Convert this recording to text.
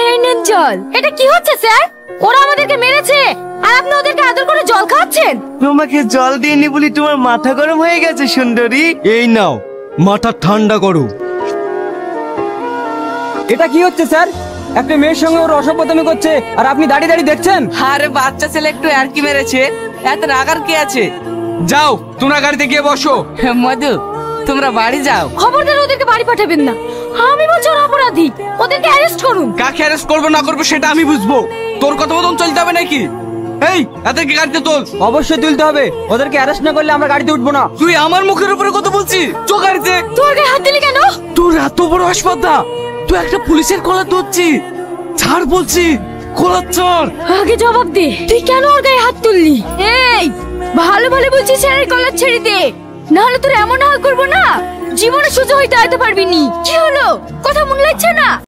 এই নেন জল। এটা কি হচ্ছে স্যার? ওরা আমাদেরকে মেরেছে আর আপনি ওদেরকে আদর করে জল খাওয়াচ্ছেন। তোমাকে জল দিইনি বলি তোমার মাথা গরম হয়ে গেছে সুন্দরী। এই নাও মাথা ঠান্ডা করো। এটা কি হচ্ছে স্যার? একটা মেয়ের সঙ্গে ওর অসভ্যতামি করছে আর আপনি দাঁড়িয়ে দাঁড়িয়ে দেখছেন। আরে বাচ্চা ছেলে একটু আর কি মেরেছে, এত রাগার কি আছে? যাও তোমরা গাড়িতে গিয়ে বসো। মধু তোমরা বাড়ি যাও। খবরদার ওদেরকে বাড়ি পাঠাবেন না। আমি বলছি ওরা অপরাধী, ওদেরকে অ্যারেস্ট করুন। কাকে অ্যারেস্ট করবো না করবো সেটা আমি বুঝবো, তোর কথা মতন চলতে হবে নাকি? এই এদেরকে গাড়িতে তোল। অবশ্যই তুলতে হবে, ওদেরকে অ্যারেস্ট না করলে আমরা গাড়িতে উঠবো না। তুই আমার মুখের উপরে কথা বলছিস? চো গাড়িতে। তোর গায়ে হাত দিলি কেন? তোর এত বড় হাসপাতাল, তুই একটা পুলিশের কলার ধরছিস? ছাড় বলছি, কলার ছাড়। আগে জবাব দে, তুই কেন ওর গায়ে হাত তুললি? এই ভালো ভালো বলছিস স্যারের কলার ছেড়ে দে, নাহলে তোর এমন হাল করবো না জীবনে সোজা হইতে আইতে পারবি নি। কি হলো, কথা মনে লাগছে না?